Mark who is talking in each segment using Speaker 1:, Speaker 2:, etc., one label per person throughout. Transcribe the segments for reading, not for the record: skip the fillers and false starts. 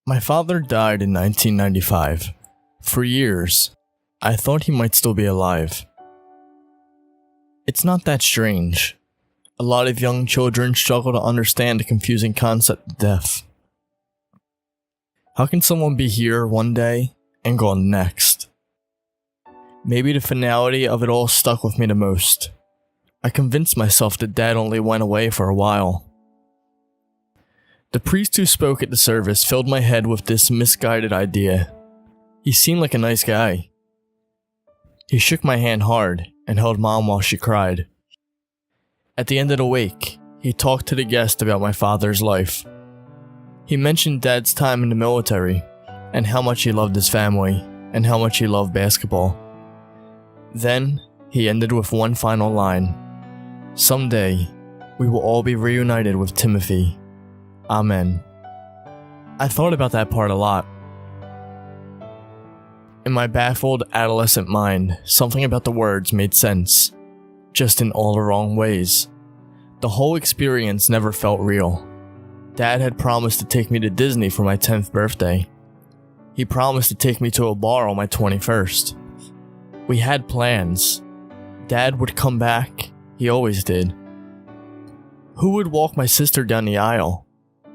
Speaker 1: My father died in 1995. For years, I thought he might still be alive. It's not that strange. A lot of young children struggle to understand the confusing concept of death. How can someone be here one day and gone the next? Maybe the finality of it all stuck with me the most. I convinced myself that Dad only went away for a while. The priest who spoke at the service filled my head with this misguided idea. He seemed like a nice guy. He shook my hand hard and held Mom while she cried. At the end of the wake, he talked to the guest about my father's life. He mentioned Dad's time in the military, and how much he loved his family, and how much he loved basketball. Then, he ended with one final line. Someday, we will all be reunited with Timothy. Amen. I thought about that part a lot. In my baffled adolescent mind, something about the words made sense, just in all the wrong ways. The whole experience never felt real. Dad had promised to take me to Disney for my 10th birthday. He promised to take me to a bar on my 21st. We had plans. Dad would come back. He always did. Who would walk my sister down the aisle?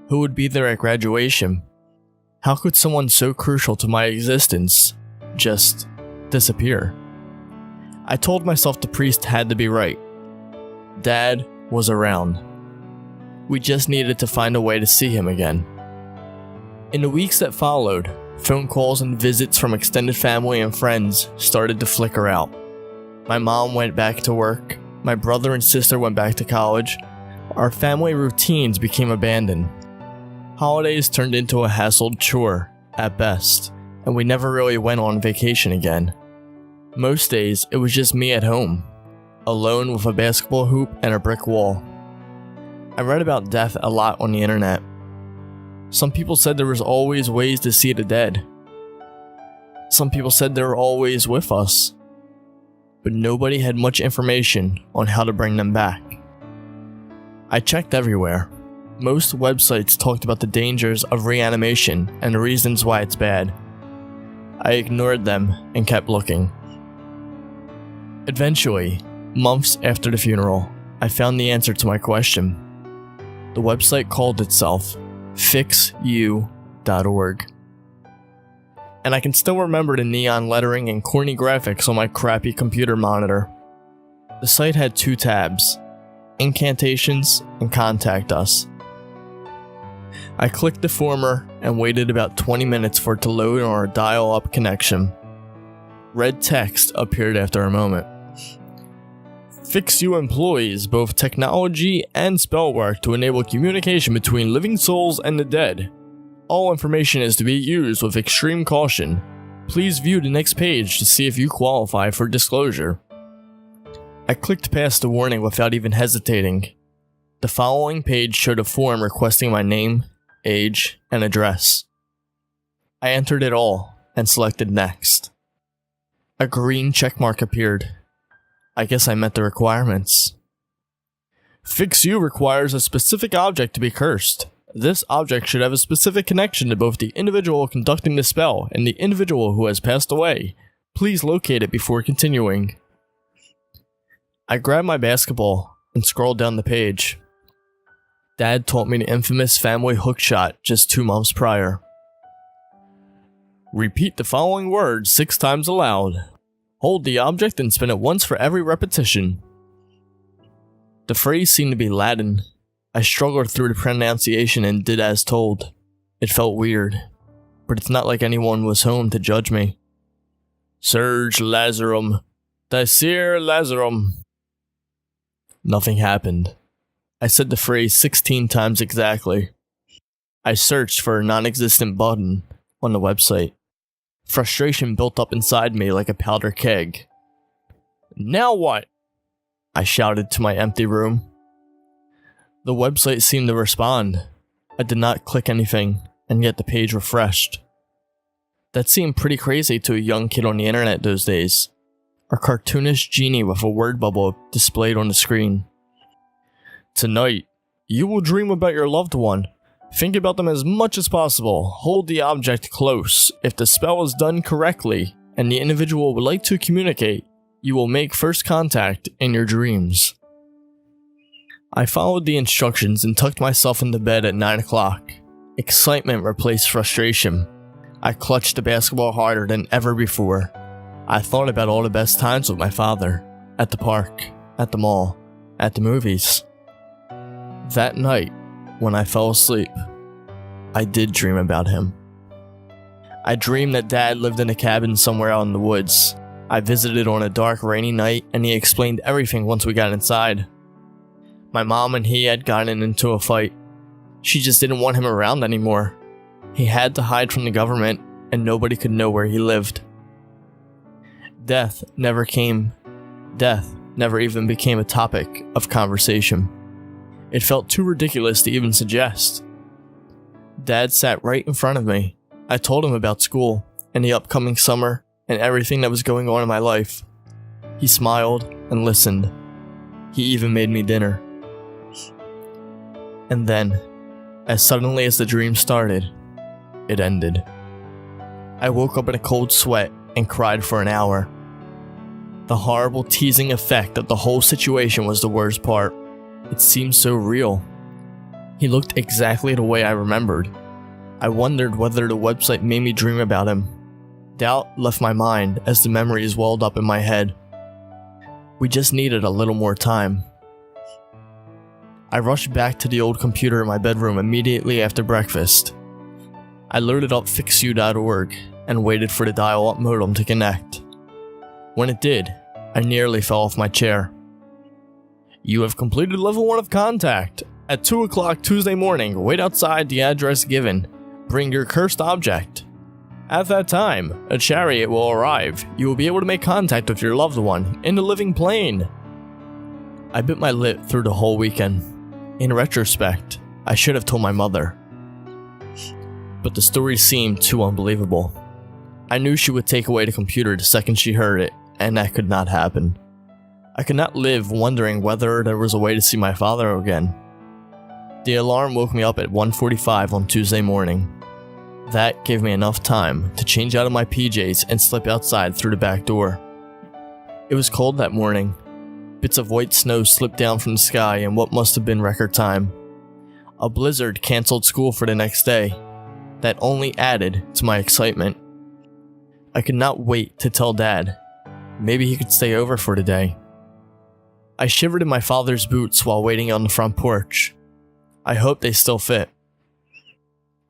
Speaker 1: Who would be there at graduation? How could someone so crucial to my existence just disappear? I told myself the priest had to be right. Dad was around. We just needed to find a way to see him again. In the weeks that followed, phone calls and visits from extended family and friends started to flicker out. My mom went back to work. My brother and sister went back to college. Our family routines became abandoned. Holidays turned into a hassled chore, at best, and we never really went on vacation again. Most days, it was just me at home, alone with a basketball hoop and a brick wall. I read about death a lot on the internet. Some people said there was always ways to see the dead. Some people said they were always with us, but nobody had much information on how to bring them back. I checked everywhere. Most websites talked about the dangers of reanimation and the reasons why it's bad. I ignored them and kept looking. Eventually, months after the funeral, I found the answer to my question. The website called itself fixyou.org. And I can still remember the neon lettering and corny graphics on my crappy computer monitor. The site had two tabs, Incantations and Contact Us. I clicked the former and waited about 20 minutes for it to load on our dial-up connection. Red text appeared after a moment. FixYou employs both technology and spell work to enable communication between living souls and the dead. All information is to be used with extreme caution. Please view the next page to see if you qualify for disclosure. I clicked past the warning without even hesitating. The following page showed a form requesting my name, age, and address. I entered it all and selected Next. A green checkmark appeared. I guess I met the requirements. FixYou requires a specific object to be cursed. This object should have a specific connection to both the individual conducting the spell and the individual who has passed away. Please locate it before continuing. I grabbed my basketball and scrolled down the page. Dad taught me the infamous family hook shot just 2 months prior. Repeat the following words 6 times aloud. Hold the object and spin it once for every repetition. The phrase seemed to be Latin. I struggled through the pronunciation and did as told. It felt weird, but it's not like anyone was home to judge me. Surge Lazarum, Dicere Lazarum. Nothing happened. I said the phrase 16 times exactly. I searched for a non-existent button on the website. Frustration built up inside me like a powder keg. Now what? I shouted to my empty room. The website seemed to respond. I did not click anything, and yet the page refreshed. That seemed pretty crazy to a young kid on the internet those days. A cartoonish genie with a word bubble displayed on the screen. Tonight, you will dream about your loved one. Think about them as much as possible. Hold the object close. If the spell is done correctly and the individual would like to communicate, you will make first contact in your dreams. I followed the instructions and tucked myself into bed at 9 o'clock. Excitement replaced frustration. I clutched the basketball harder than ever before. I thought about all the best times with my father. At the park, at the mall, at the movies. That night, when I fell asleep, I did dream about him. I dreamed that Dad lived in a cabin somewhere out in the woods. I visited on a dark, rainy night, and he explained everything once we got inside. My mom and he had gotten into a fight. She just didn't want him around anymore. He had to hide from the government, and nobody could know where he lived. Death never came. Death never even became a topic of conversation. It felt too ridiculous to even suggest. Dad sat right in front of me. I told him about school and the upcoming summer and everything that was going on in my life. He smiled and listened. He even made me dinner. And then, as suddenly as the dream started, it ended. I woke up in a cold sweat and cried for an hour. The horrible teasing effect of the whole situation was the worst part. It seemed so real. He looked exactly the way I remembered. I wondered whether the website made me dream about him. Doubt left my mind as the memories welled up in my head. We just needed a little more time. I rushed back to the old computer in my bedroom immediately after breakfast. I loaded up fixu.org and waited for the dial-up modem to connect. When it did, I nearly fell off my chair. You have completed level 1 of contact. At 2 o'clock Tuesday morning, wait outside the address given. Bring your cursed object. At that time, a chariot will arrive. You will be able to make contact with your loved one in the living plane. I bit my lip through the whole weekend. In retrospect, I should have told my mother. But the story seemed too unbelievable. I knew she would take away the computer the second she heard it, and that could not happen. I could not live wondering whether there was a way to see my father again. The alarm woke me up at 1:45 on Tuesday morning. That gave me enough time to change out of my PJs and slip outside through the back door. It was cold that morning. Bits of white snow slipped down from the sky in what must have been record time. A blizzard canceled school for the next day. That only added to my excitement. I could not wait to tell Dad. Maybe he could stay over for the day. I shivered in my father's boots while waiting on the front porch. I hoped they still fit.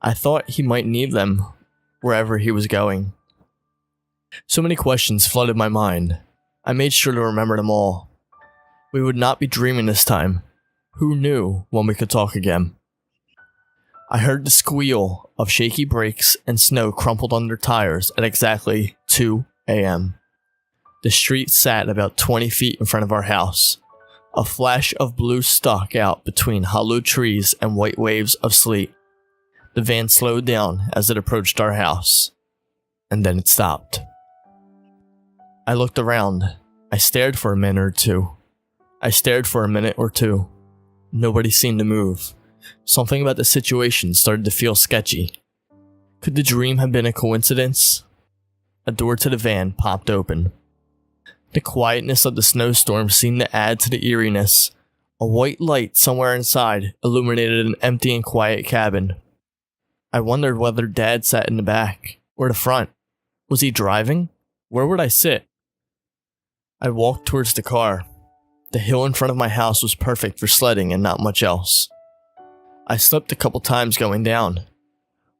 Speaker 1: I thought he might need them wherever he was going. So many questions flooded my mind. I made sure to remember them all. We would not be dreaming this time. Who knew when we could talk again? I heard the squeal of shaky brakes and snow crumpled under tires at exactly 2 a.m. The street sat about 20 feet in front of our house. A flash of blue stuck out between hollow trees and white waves of sleet. The van slowed down as it approached our house, and then it stopped. I looked around. I stared for a minute or two. Nobody seemed to move. Something about the situation started to feel sketchy. Could the dream have been a coincidence? A door to the van popped open. The quietness of the snowstorm seemed to add to the eeriness. A white light somewhere inside illuminated an empty and quiet cabin. I wondered whether Dad sat in the back or the front. Was he driving? Where would I sit? I walked towards the car. The hill in front of my house was perfect for sledding and not much else. I slipped a couple times going down.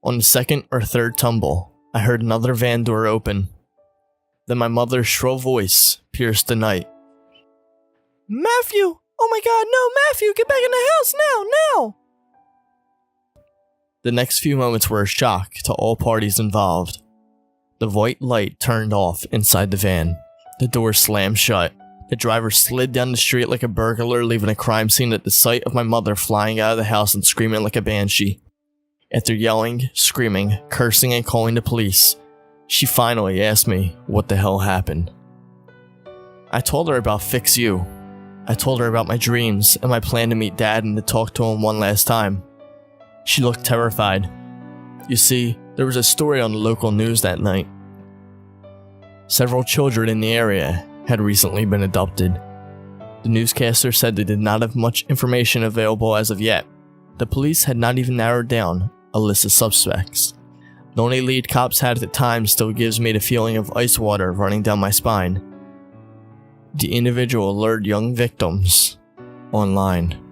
Speaker 1: On the second or third tumble, I heard another van door open. Then my mother's shrill voice pierced the night. Matthew! Oh my God, no, Matthew! Get back in the house now! The next few moments were a shock to all parties involved. The white light turned off inside the van. The door slammed shut. The driver slid down the street like a burglar, leaving a crime scene at the sight of my mother flying out of the house and screaming like a banshee. After yelling, screaming, cursing, and calling the police, she finally asked me what the hell happened. I told her about Fix You. I told her about my dreams and my plan to meet Dad and to talk to him one last time. She looked terrified. You see, there was a story on the local news that night. Several children in the area had recently been adopted. The newscaster said they did not have much information available as of yet. The police had not even narrowed down a list of suspects. The only lead cops had at the time still gives me the feeling of ice water running down my spine. The individual lured young victims online.